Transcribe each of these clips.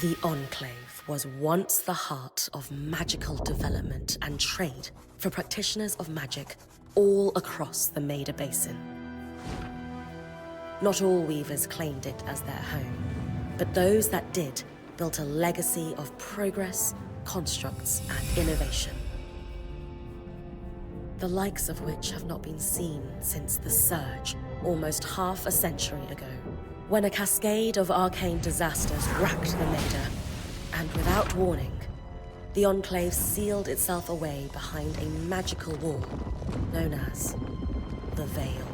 The Enclave was once the heart of magical development and trade for practitioners of magic all across the Maida Basin. Not all weavers claimed it as their home, but those that did built a legacy of progress, constructs, and innovation. The likes of which have not been seen since the Surge, almost half a century ago, when a cascade of arcane disasters racked the Maida, and without warning, the Enclave sealed itself away behind a magical wall known as the Veil.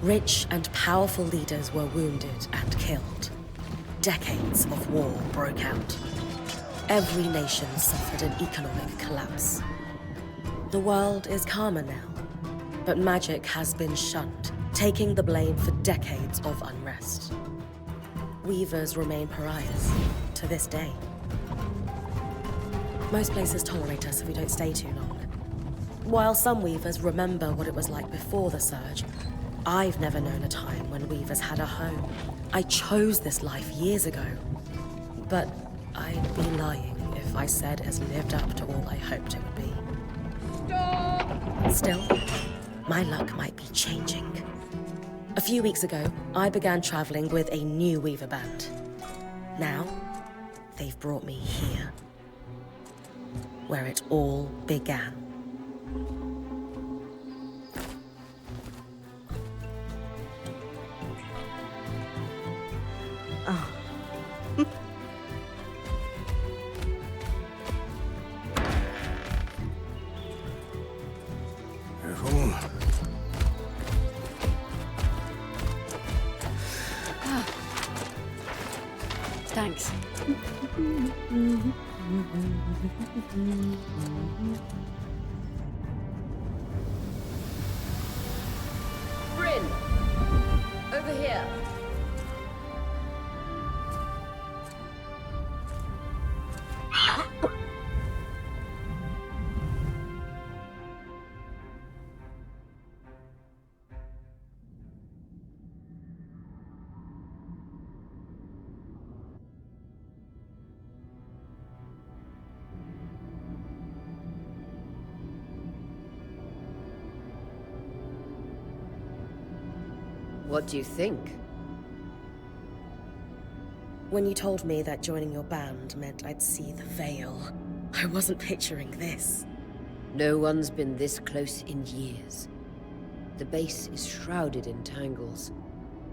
Rich and powerful leaders were wounded and killed. Decades of war broke out. Every nation suffered an economic collapse. The world is calmer now, but magic has been shunned, taking the blame for decades of unrest. Weavers remain pariahs to this day. Most places tolerate us if we don't stay too long. While some weavers remember what it was like before the Surge, I've never known a time when weavers had a home. I chose this life years ago. But I'd be lying if I said it's lived up to all I hoped it would be. Stop! Still, my luck might be changing. A few weeks ago, I began traveling with a new weaver band. Now, they've brought me here, where it all began. Oh. Careful. Ah. Thanks. Bryn! Over here. What do you think? When you told me that joining your band meant I'd see the Veil, I wasn't picturing this. No one's been this close in years. The base is shrouded in tangles.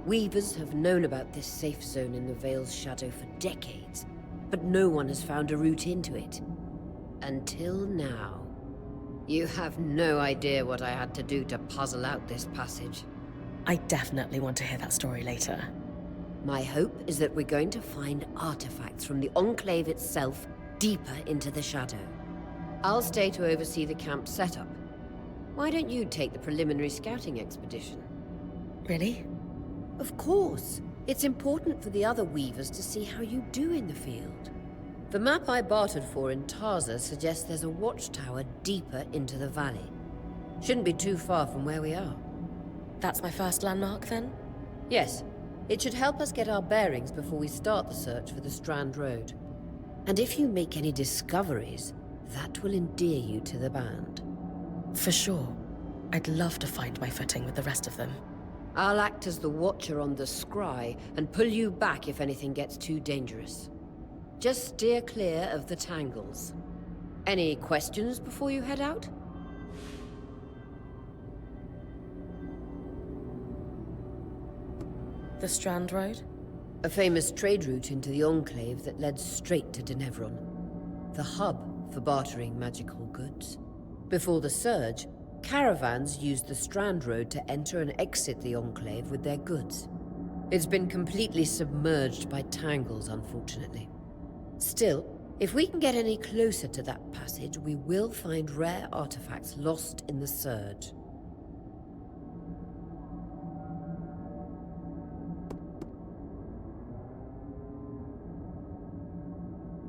Weavers have known about this safe zone in the Veil's shadow for decades, but no one has found a route into it. Until now. You have no idea what I had to do to puzzle out this passage. I definitely want to hear that story later. My hope is that we're going to find artifacts from the Enclave itself deeper into the shadow. I'll stay to oversee the camp setup. Why don't you take the preliminary scouting expedition? Really? Of course. It's important for the other weavers to see how you do in the field. The map I bartered for in Tarza suggests there's a watchtower deeper into the valley. Shouldn't be too far from where we are. That's my first landmark, then? Yes. It should help us get our bearings before we start the search for the Strand Road. And if you make any discoveries, that will endear you to the band. For sure. I'd love to find my footing with the rest of them. I'll act as the watcher on the scry and pull you back if anything gets too dangerous. Just steer clear of the tangles. Any questions before you head out? The Strand Road? A famous trade route into the Enclave that led straight to Denevron. The hub for bartering magical goods. Before the Surge, caravans used the Strand Road to enter and exit the Enclave with their goods. It's been completely submerged by tangles, unfortunately. Still, if we can get any closer to that passage, we will find rare artifacts lost in the Surge.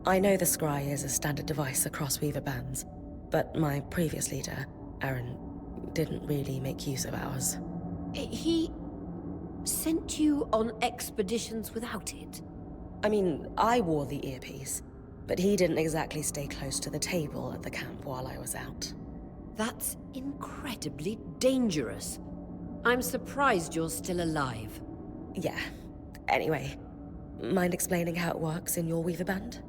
I know the scry is a standard device across weaver bands, but my previous leader, Aaron, didn't really make use of ours. He sent you on expeditions without it? I mean, I wore the earpiece, but he didn't exactly stay close to the table at the camp while I was out. That's incredibly dangerous. I'm surprised you're still alive. Yeah. Anyway, mind explaining how it works in your Weaver Band?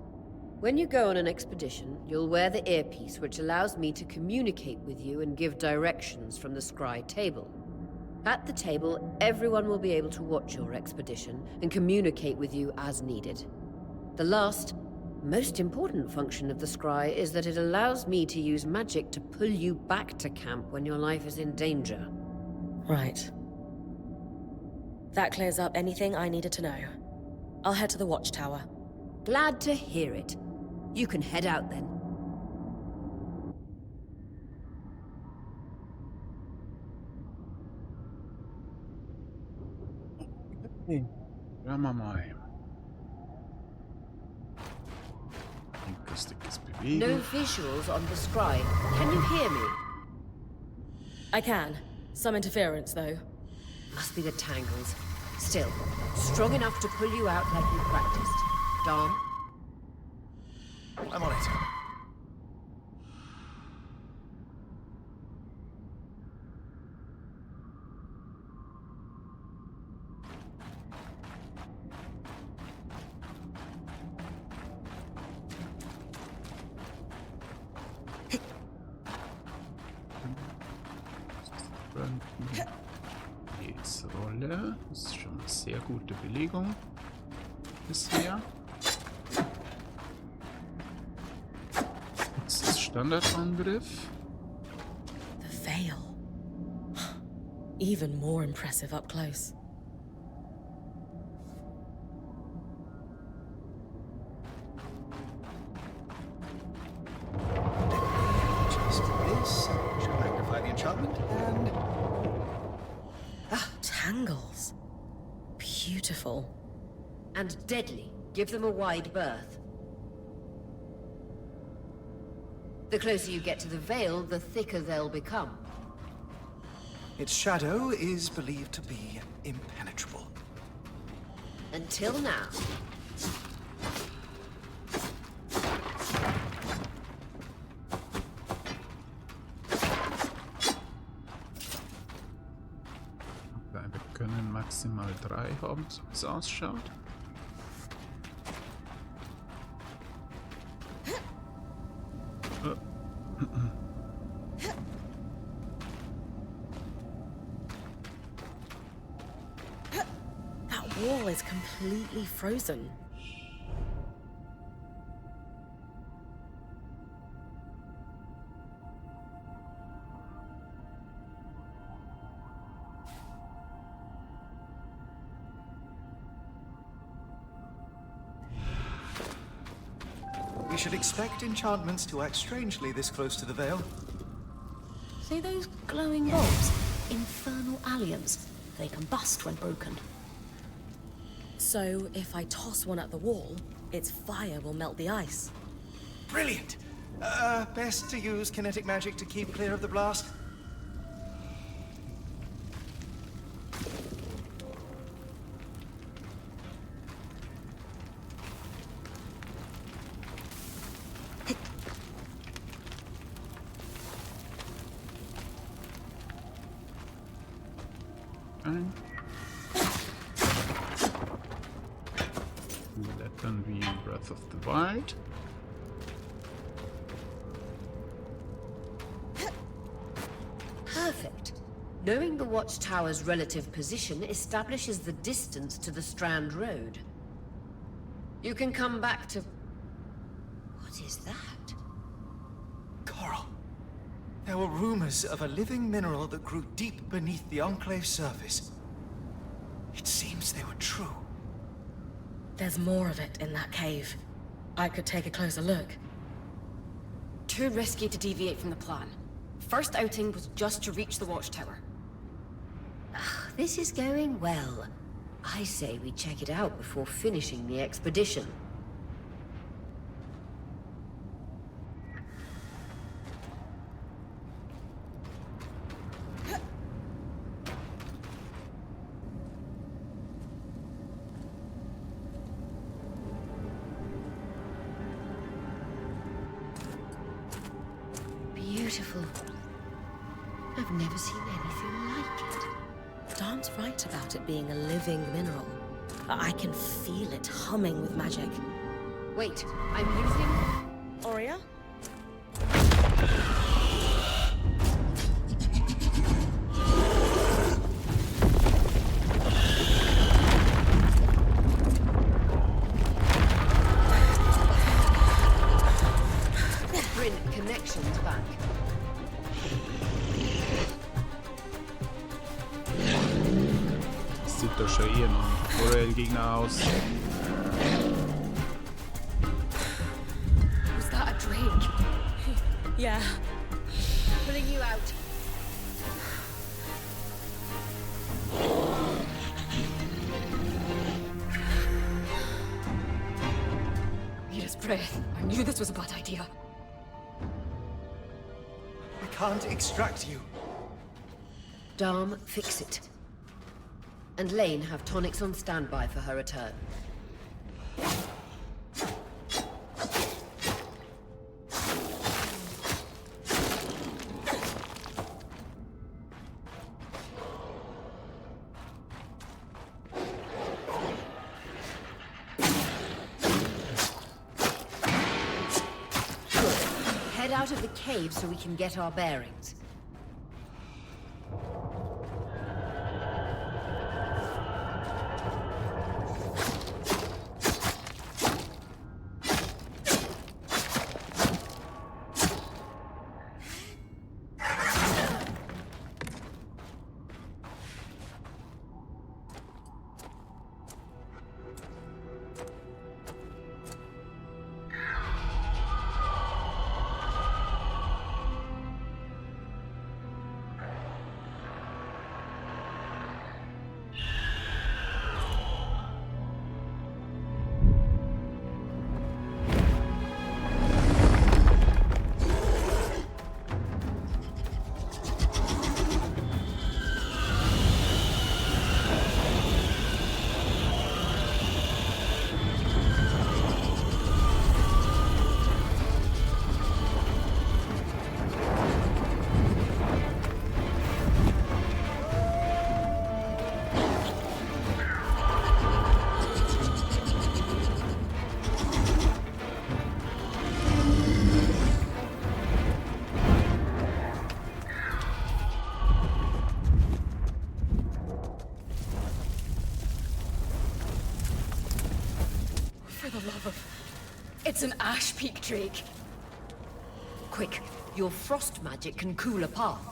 When you go on an expedition, you'll wear the earpiece, which allows me to communicate with you and give directions from the scry table. At the table, everyone will be able to watch your expedition and communicate with you as needed. The last, most important function of the scry is that it allows me to use magic to pull you back to camp when your life is in danger. Right. That clears up anything I needed to know. I'll head to the watchtower. Glad to hear it. You can head out then. Hören wir mal. Linkstickiges No Bewegen. visuals on the scry. Can you hear me? I can. Some interference, though. Must be the tangles. Still, strong enough to pull you out like you practiced. Dom? I'm on it. Jetzt Rolle. Das ist schon eine sehr gute Belegung bisher. Jetzt ist Standardangriff. The veil. Even more impressive up close. Just this. Should magnify the enchantment and... Tangles. Beautiful. And deadly. Give them a wide berth. The closer you get to the veil, the thicker they'll become. Its shadow is believed to be impenetrable. Until now. Okay, wir können maximal 3 haben, so wie es ausschaut. That wall is completely frozen. We should expect enchantments to act strangely this close to the veil. See those glowing bulbs? Infernal alliums. They combust when broken. So, if I toss one at the wall, its fire will melt the ice. Brilliant! Best to use kinetic magic to keep clear of the blast. Ein. Lettern wie Breath of the Wild. Perfect. Knowing the watchtower's relative position establishes the distance to the Strand Road. You can come back to... What is that? Coral. There were rumors of a living mineral that grew deep beneath the Enclave's surface. It seems they were true. There's more of it in that cave. I could take a closer look. Too risky to deviate from the plan. First outing was just to reach the watchtower. This is going well. I say we check it out before finishing the expedition. beautiful. I've never seen anything like it. Darm's right about it being a living mineral. I can feel it humming with magic. Wait, I'm using... Aurea? Bryn, connections back. Das sieht doch schon eher noch ein Royal-Gegner aus. Was that a drake? Yeah. Pulling you out. Yes, breath. I knew this was a bad idea. We can't extract you. Darm, fix it. And Lane have tonics on standby for her return. Head out of the cave so we can get our bearings. It's an ash peak drake. Quick, your frost magic can cool a path.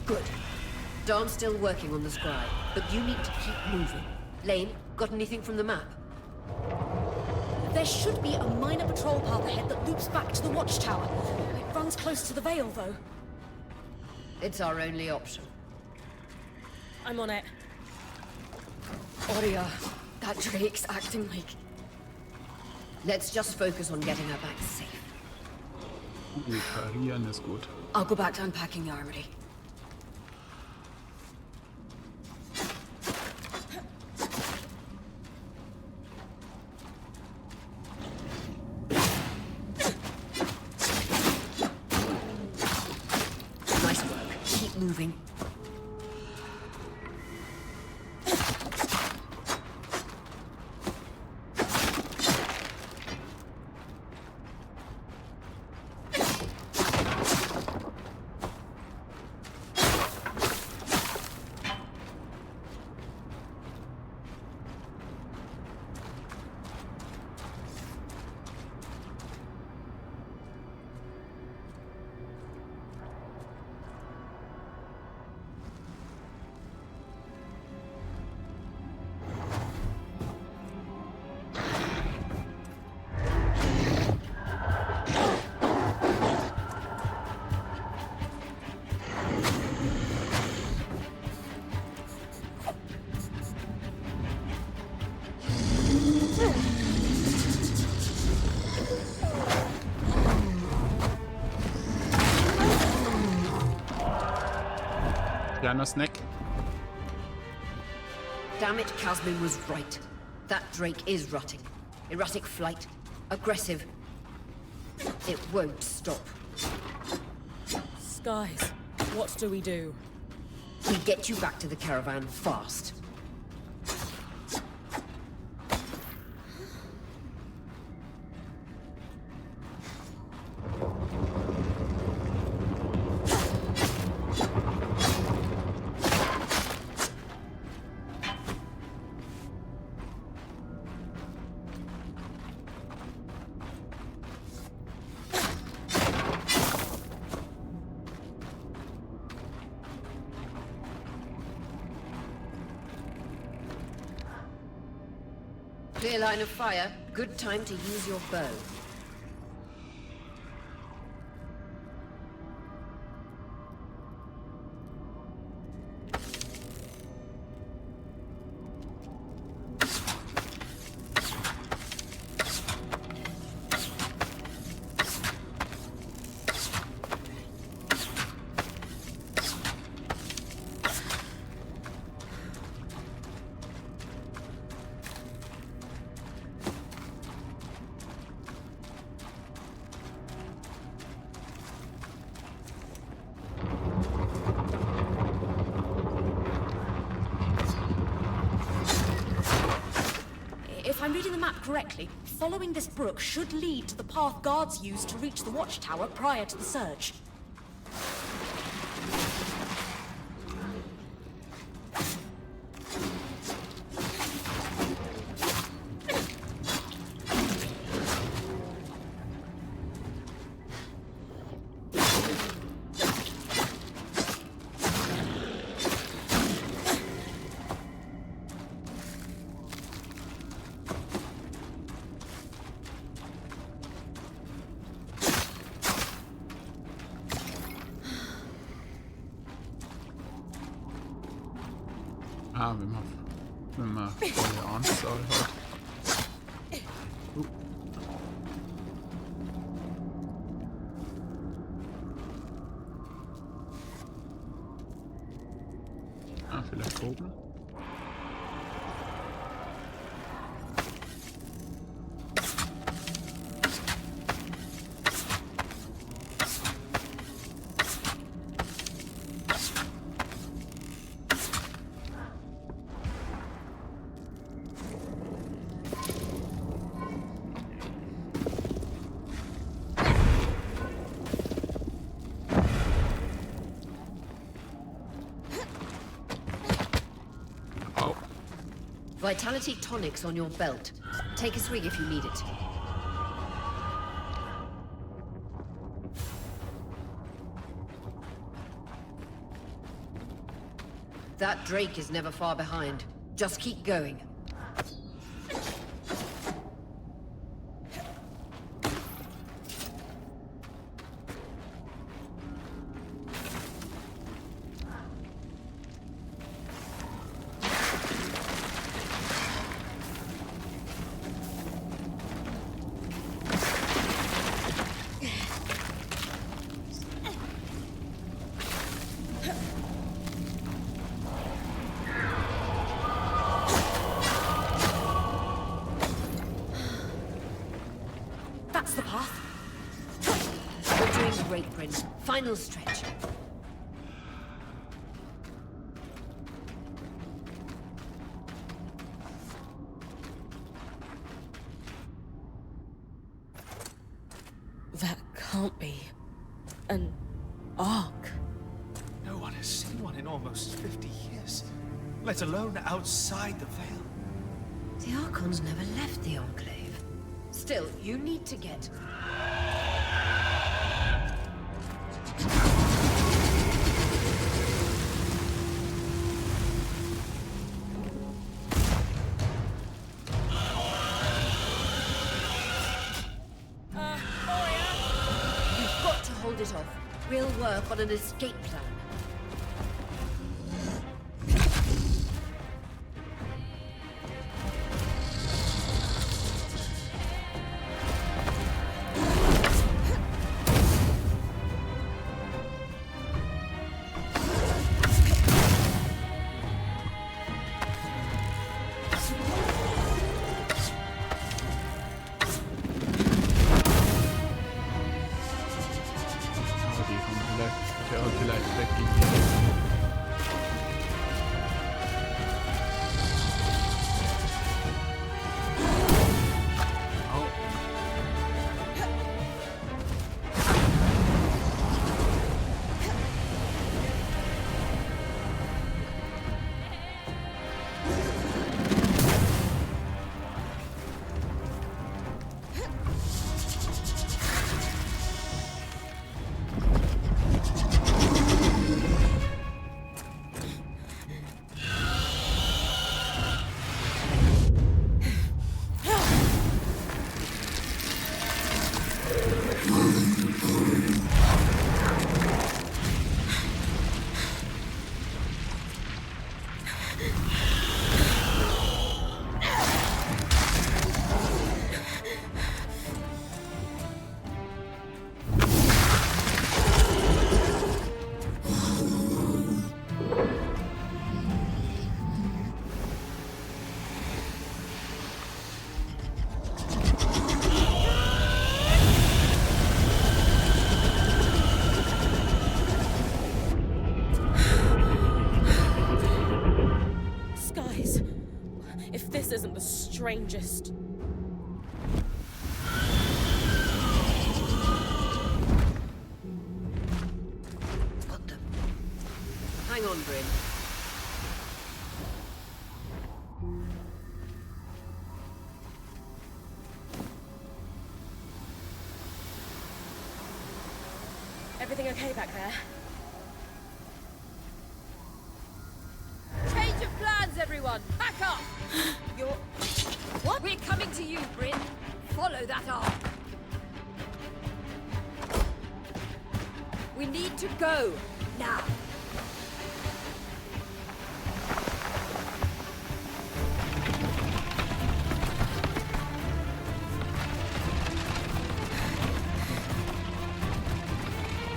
Good. Darm's still working on the scribe, but you need to keep moving. Lane, got anything from the map? There should be a minor patrol path ahead that loops back to the watchtower. It runs close to the Vale, though. It's our only option. I'm on it. Aurea, that drake's acting like... Let's just focus on getting her back safe. Parieren ist gut. I'll go back to unpacking the armory. Nice work. Keep moving. kleiner Snack. Damn it, Casmin was right. That Drake is rutting. Erratic flight. Aggressive. It won't stop. Skies, what do we do? We get you back to the caravan fast. Clear line of fire. Good time to use your bow. If I'm reading the map correctly, following this brook should lead to the path guards used to reach the watchtower prior to the surge. Ah, wenn man volle Anzahl hat. Ah, vielleicht oben. Vitality tonics on your belt. Take a swig if you need it. That Drake is never far behind. Just keep going. That's the path. We're doing great, Prince. Final stretch. That can't be an ark. No one has seen one in almost 50 years, let alone outside the Veil. The Archons never left the Enclave. Still, you need to get... You've got to hold it off. We'll work on an escape plan. if this isn't the strangest... Got them. Hang on, Bryn. Everything okay back there? Change of plans, everyone! Back up! You're... What? We're coming to you, Bryn. Follow that arc. We need to go. Now.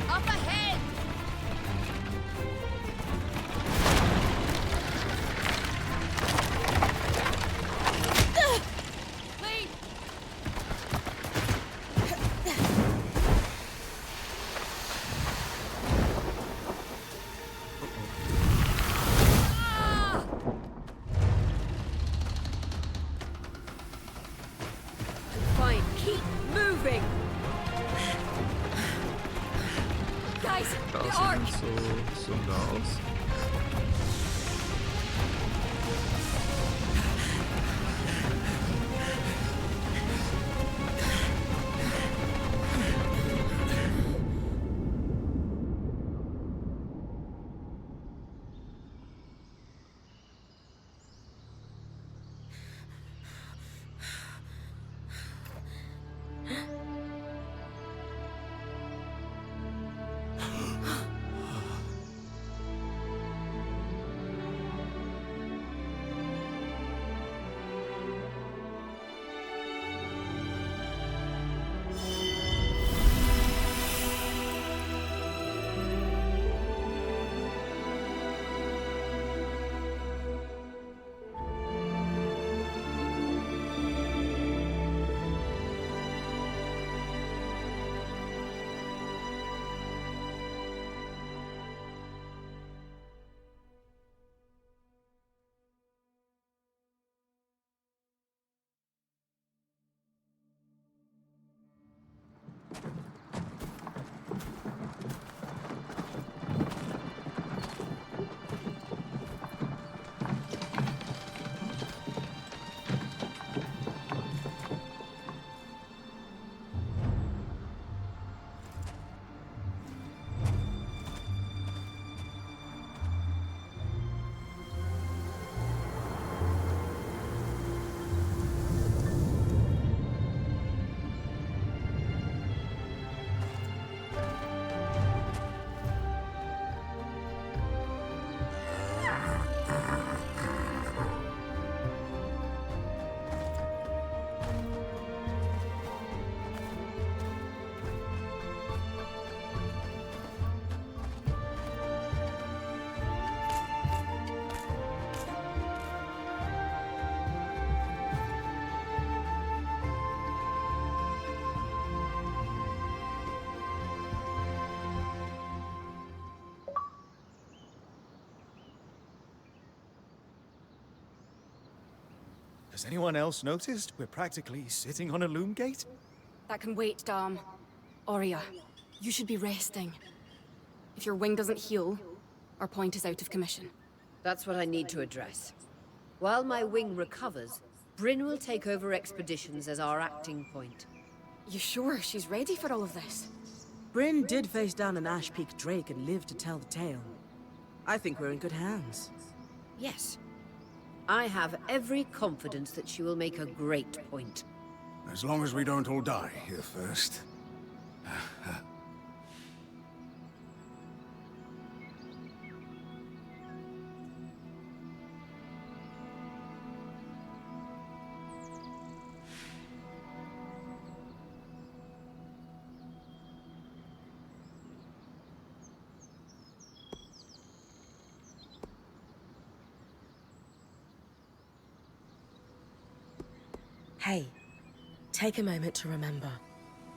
Up ahead! Lead! Ah! I'm fine. Keep moving! Guys, Da the sieht arc! nicht so da aus. Has anyone else noticed we're practically sitting on a loom gate? That can wait, Dom. Aurea, you should be resting. If your wing doesn't heal, our point is out of commission. That's what I need to address. While my wing recovers, Bryn will take over expeditions as our acting point. You sure she's ready for all of this? Bryn did face down an Ash Peak Drake and lived to tell the tale. I think we're in good hands. Yes. I have every confidence that she will make a great point. As long as we don't all die here first. Hey, take a moment to remember.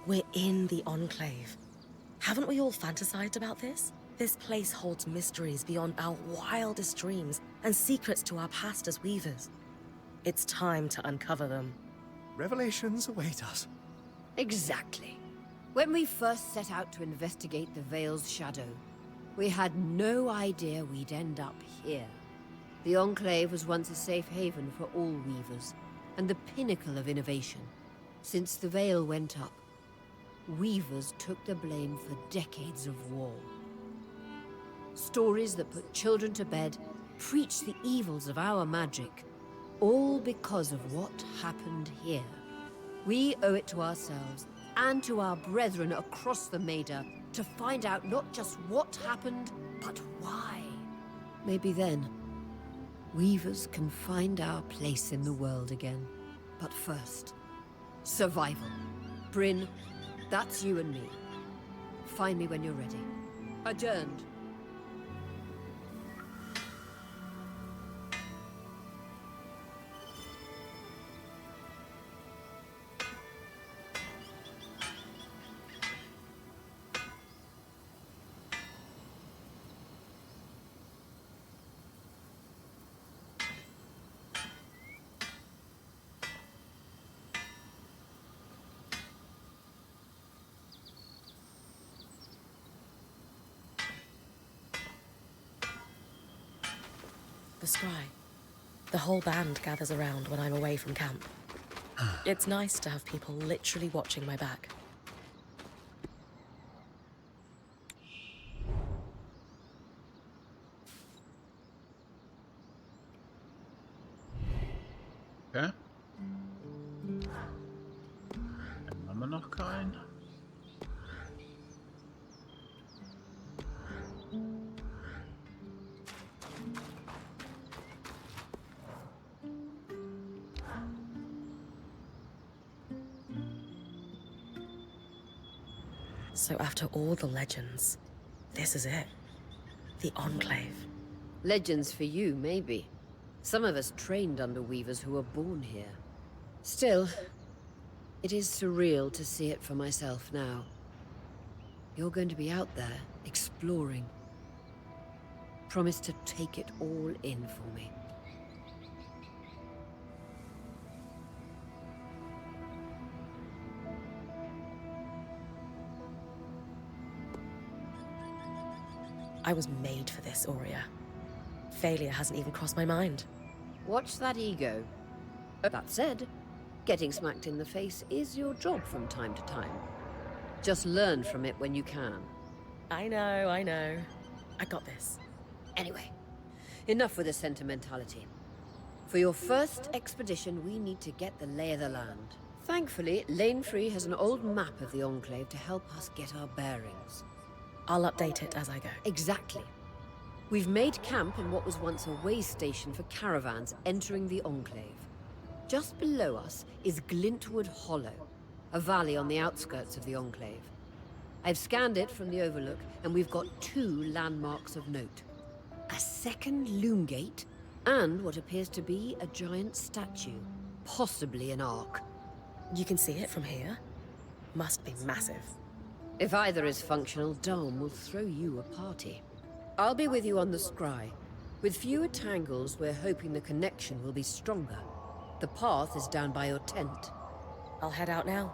We're in the Enclave. Haven't we all fantasized about this? This place holds mysteries beyond our wildest dreams and secrets to our past as weavers. It's time to uncover them. Revelations await us. Exactly. When we first set out to investigate the Veil's shadow, we had no idea we'd end up here. The Enclave was once a safe haven for all Weavers, and the pinnacle of innovation. Since the Veil went up, Weavers took the blame for decades of war. Stories that put children to bed, preached the evils of our magic, all because of what happened here. We owe it to ourselves and to our brethren across the Maida to find out not just what happened, but why. Maybe then, Weavers can find our place in the world again. But first, survival. Bryn, that's you and me. Find me when you're ready. Adjourned. The scry. The whole band gathers around when I'm away from camp. It's nice to have people literally watching my back. Okay. Dann haben wir noch keinen. So after all the legends, this is it. The Enclave. Legends for you, maybe. Some of us trained under Weavers who were born here. Still, it is surreal to see it for myself now. You're going to be out there, exploring. Promise to take it all in for me. I was made for this, Aurea. Failure hasn't even crossed my mind. Watch that ego. That said, getting smacked in the face is your job from time to time. Just learn from it when you can. I know, I know. I got this. Anyway, enough with the sentimentality. For your first expedition, we need to get the lay of the land. Thankfully, Lane Free has an old map of the Enclave to help us get our bearings. I'll update it as I go. Exactly. We've made camp in what was once a way station for caravans entering the Enclave. Just below us is Glintwood Hollow, a valley on the outskirts of the Enclave. I've scanned it from the overlook, and we've got 2 landmarks of note. A second loom gate, and what appears to be a giant statue, possibly an ark. You can see it from here? Must be massive. If either is functional, Dom will throw you a party. I'll be with you on the scry. With fewer tangles, we're hoping the connection will be stronger. The path is down by your tent. I'll head out now.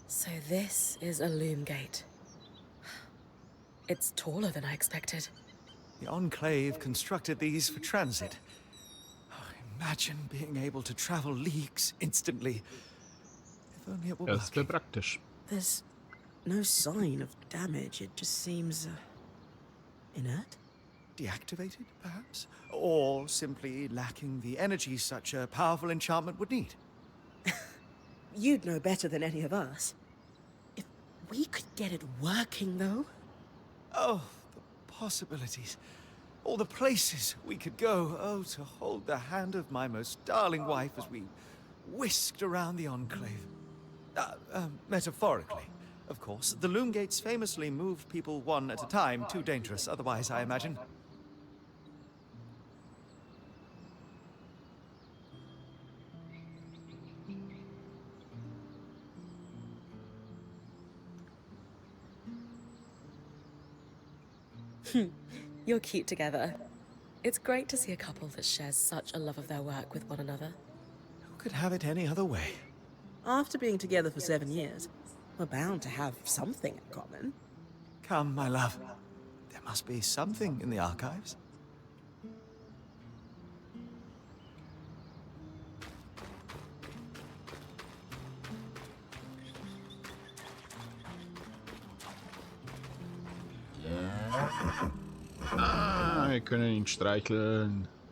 So this is a loom gate. It's taller than I expected. The Enclave constructed these for transit. Oh, imagine being able to travel leagues instantly. If only it were Das wäre working. praktisch. There's no sign of damage. It just seems inert. Deactivated, perhaps? Or simply lacking the energy such a powerful enchantment would need. You'd know better than any of us. If we could get it working, though. Oh, the possibilities. All the places we could go. Oh, to hold the hand of my most darling wife as we whisked around the Enclave. Metaphorically. of course. The loom gates famously move people one at a time. Too dangerous otherwise, I imagine. You're cute together. It's great to see a couple that shares such a love of their work with one another. Who could have it any other way? After being together for 7 years, we're bound to have something in common. Come, my love. There must be something in the archives. Ah, wir können ihn streicheln.